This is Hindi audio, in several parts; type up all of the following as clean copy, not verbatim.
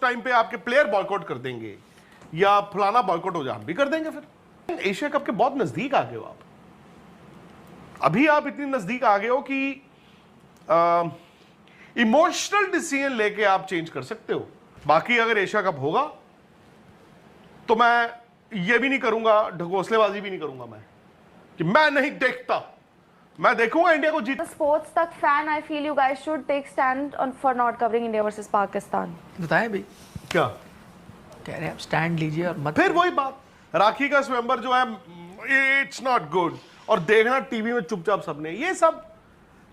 उस टाइम पे आपके प्लेयर बॉयकॉट कर देंगे या फलाना बॉयकॉट हो जाए, हम भी कर देंगे। फिर एशिया कप के बहुत नजदीक आ गए हो आप। अभी आप इतनी नजदीक आ गए हो कि इमोशनल डिसीजन लेके आप चेंज कर सकते हो। बाकी अगर एशिया कप होगा तो मैं ये भी नहीं करूंगा, ढकोसलेबाजी भी नहीं करूंगा मैं कि मैं नहीं देखता। मैं देखूंगा इंडिया को जीत। स्पोर्ट्स तक fan, I feel you guys should take stand on for not covering India versus Pakistan. बताएं भाई, क्या कह रहे हैं आप स्टैंड लीजिए और मत। फिर वही बात, राखी का स्वयंवर जो है इट्स नॉट गुड, और देखना टीवी में चुपचाप सबने ये सब।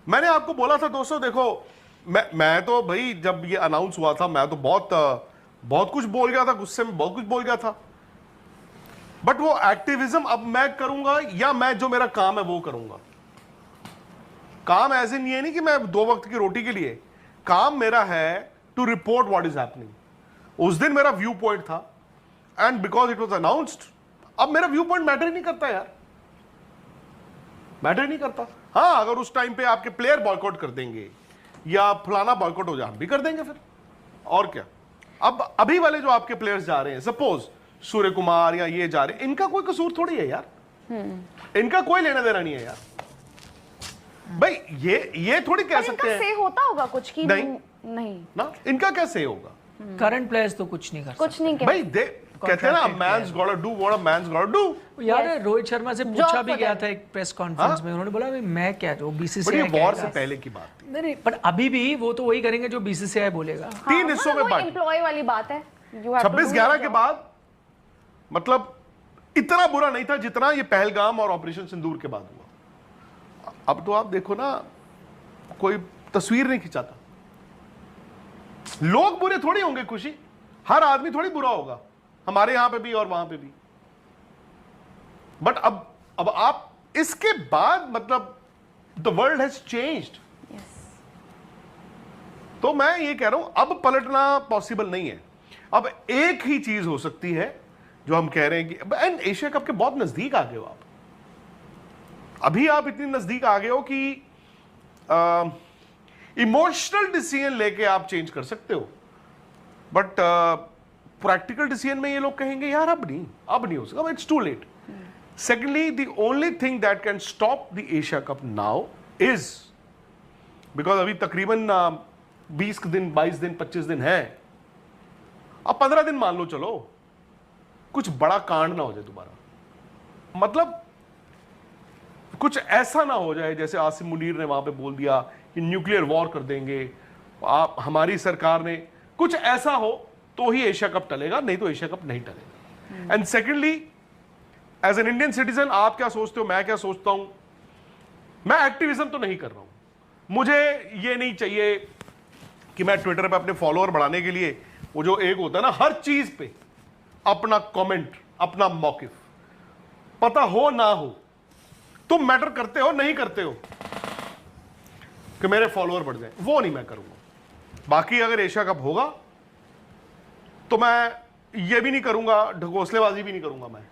मैंने आपको बोला था दोस्तों, देखो मैं तो भाई जब ये अनाउंस हुआ था मैं तो बहुत कुछ बोल गया था, गुस्से में बहुत कुछ बोल गया था। बट वो एक्टिविज्म अब मैं करूंगा या मैं जो मेरा काम है वो करूंगा। काम ऐसे नहीं है, नहीं कि मैं 2 वक्त की रोटी के लिए, काम मेरा है to report what is happening. उस दिन मेरा व्यू पॉइंट था and because it was announced, अब मेरा व्यू पॉइंट मैटर ही नहीं करता यार, मैटर नहीं करता। हाँ, अगर उस टाइम पे आपके प्लेयर बॉयकॉट कर देंगे या फलाना बॉयकॉट हो जाए, हम भी कर देंगे फिर, और क्या। अब अभी वाले जो आपके प्लेयर्स जा रहे हैं, सपोज सूर्य कुमार या ये जा रहे हैं, इनका कोई कसूर थोड़ी है यार, इनका कोई लेना देना नहीं है यार भाई। ये थोड़ी कह सकते हैं से होता होगा कुछ की नहीं ना, इनका क्या से होगा। करंट प्लेयर्स तो कुछ नहीं कर सकते। कुछ नहीं भाई कहते हैं ना, man's gotta do what a man's gotta do. यार रोहित शर्मा से पूछा भी गया था एक प्रेस कॉन्फ्रेंस में, उन्होंने बोला भाई मैं क्या, जो बीसीसीआई वॉर से पहले की बात थी। नहीं, पर अभी भी वो तो वही करेंगे जो बीसीसीआई बोलेगा। 3 हिस्सों में बांट, एम्प्लॉय वाली बात है। 26/11 के बाद मतलब इतना बुरा नहीं था जितना ये पहलगाम और ऑपरेशन सिंदूर के बाद हुआ। अब तो आप देखो ना, कोई तस्वीर नहीं खिंचाता। लोग बुरे थोड़ी होंगे, खुशी, हर आदमी थोड़ी बुरा होगा, हमारे यहां पे भी और वहां पे भी। बट अब आप इसके बाद मतलब द वर्ल्ड हैज चेंज्ड। तो मैं ये कह रहा हूं अब पलटना पॉसिबल नहीं है। अब एक ही चीज हो सकती है जो हम कह रहे हैं कि एंड एशिया कप के बहुत नजदीक आ गए हो आप। अभी आप इतनी नजदीक आ गए हो कि इमोशनल डिसीजन लेके आप चेंज कर सकते हो। बट प्रैक्टिकल डिसीजन में ये लोग कहेंगे यार अब नहीं हो सकता, it's too late. Secondly, the only thing that can stop the Asia cup now is, because अभी तकरीबन 20 दिन, 22 दिन, 25 दिन है, अब 15 दिन मान लो, चलो कुछ बड़ा कांड ना हो जाए दोबारा। मतलब कुछ ऐसा ना हो जाए जैसे आसिम मुनीर ने वहां पे बोल दिया कि न्यूक्लियर वॉर कर देंगे, आप हमारी सरकार ने, कुछ ऐसा हो तो ही एशिया कप टलेगा, नहीं तो एशिया कप नहीं टलेगा। And secondly, as an Indian citizen आप क्या सोचते हो, मैं क्या सोचता हूं, मैं एक्टिविज्म तो नहीं कर रहा हूं। मुझे ये नहीं चाहिए कि मैं ट्विटर पे अपने फॉलोअर बढ़ाने के लिए वो जो एक होता है ना, हर चीज पे अपना कमेंट, अपना मौकिफ, पता हो ना हो, तुम मैटर करते हो नहीं करते हो कि मेरे फॉलोअर बढ़ जाए, वो नहीं मैं करूंगा। बाकी अगर एशिया कप होगा तो मैं ये भी नहीं करूंगा, ढकोसलेबाजी भी नहीं करूंगा मैं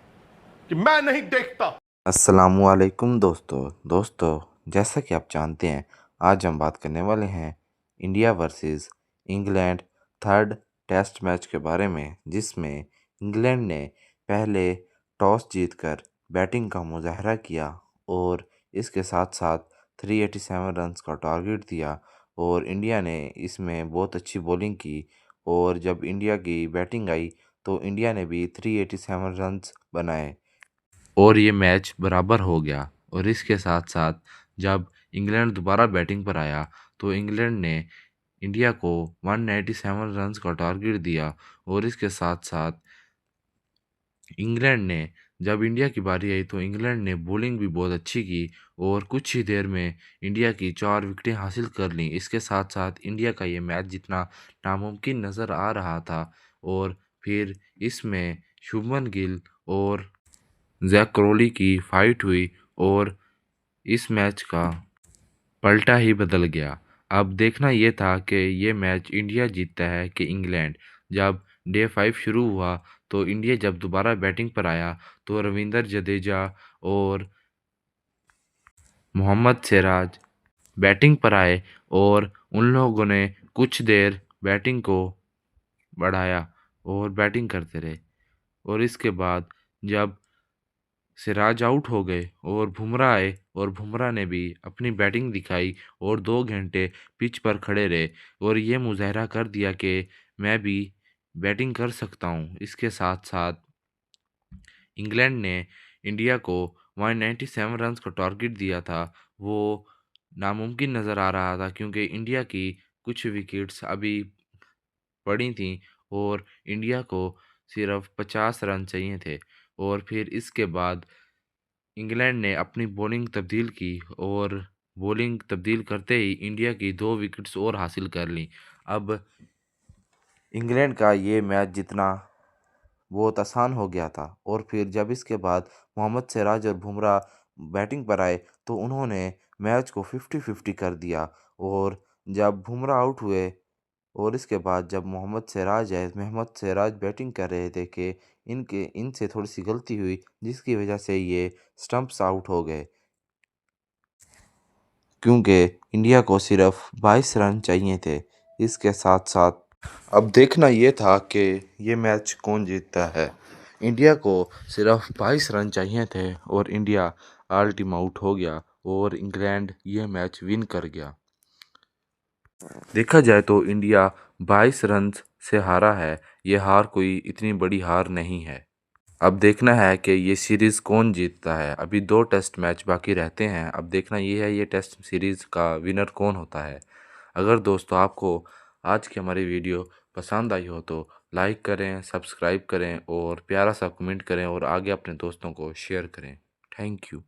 कि मैं नहीं देखता। अस्सलामुअलैकुम दोस्तों, जैसा कि आप जानते हैं, आज हम बात करने वाले हैं India versus England third test match के बारे में, जिसमें इंग्लैंड ने पहले टॉस जीतकर बैटिंग का मुजाहरा किया और इसके साथ साथ 387 रन्स का टारगेट दिया, और इंडिया ने इसमें बहुत अच्छी बॉलिंग की, और जब इंडिया की बैटिंग आई तो इंडिया ने भी 387 रन्स बनाए और ये मैच बराबर हो गया। और इसके साथ साथ जब इंग्लैंड दोबारा बैटिंग पर आया तो इंग्लैंड ने इंडिया को 197 रन्स का टारगेट दिया, और इसके साथ साथ इंग्लैंड ने, जब इंडिया की बारी आई तो इंग्लैंड ने बॉलिंग भी बहुत अच्छी की और कुछ ही देर में इंडिया की 4 विकेटें हासिल कर लीं। इसके साथ साथ इंडिया का ये मैच जितना नामुमकिन नज़र आ रहा था, और फिर इसमें शुभमन गिल और जैक क्रोली की फाइट हुई और इस मैच का पलटा ही बदल गया। अब देखना ये था कि ये मैच इंडिया जीतता है कि इंग्लैंड। जब डे 5 शुरू हुआ तो इंडिया जब दोबारा बैटिंग पर आया तो रविंद्र जडेजा और मोहम्मद सिराज बैटिंग पर आए, और उन लोगों ने कुछ देर बैटिंग को बढ़ाया और बैटिंग करते रहे। और इसके बाद जब सिराज आउट हो गए और बुमराह आए और बुमराह ने भी अपनी बैटिंग दिखाई और 2 घंटे पिच पर खड़े रहे और ये मुजाहरा कर दिया कि मैं भी बैटिंग कर सकता हूँ। इसके साथ साथ इंग्लैंड ने इंडिया को 197 रन्स का टारगेट दिया था, वो नामुमकिन नज़र आ रहा था क्योंकि इंडिया की कुछ विकेट्स अभी पड़ी थीं और इंडिया को सिर्फ 50 रन चाहिए थे। और फिर इसके बाद इंग्लैंड ने अपनी बॉलिंग तब्दील की और बॉलिंग तब्दील करते ही इंडिया की 2 विकेट्स और हासिल कर लीं। अब इंग्लैंड का ये मैच जीतना बहुत आसान हो गया था। और फिर जब इसके बाद मोहम्मद सिराज और बुमराह बैटिंग पर आए तो उन्होंने मैच को 50-50 कर दिया। और जब बुमराह आउट हुए और इसके बाद जब मोहम्मद सिराज बैटिंग कर रहे थे कि इनसे थोड़ी सी गलती हुई जिसकी वजह से ये स्टंप्स आउट हो गए क्योंकि इंडिया को सिर्फ 22 रन चाहिए थे। इसके साथ साथ अब देखना ये था कि ये मैच कौन जीतता है। इंडिया को सिर्फ 22 रन चाहिए थे और इंडिया ऑल टीम आउट हो गया और इंग्लैंड ये मैच विन कर गया। देखा जाए तो इंडिया 22 रन से हारा है। ये हार कोई इतनी बड़ी हार नहीं है। अब देखना है कि ये सीरीज़ कौन जीतता है। अभी 2 टेस्ट मैच बाकी रहते हैं। अब देखना ये है ये टेस्ट सीरीज़ का विनर कौन होता है। अगर दोस्तों आपको आज की हमारी वीडियो पसंद आई हो तो लाइक करें, सब्सक्राइब करें और प्यारा सा कमेंट करें और आगे अपने दोस्तों को शेयर करें। Thank you.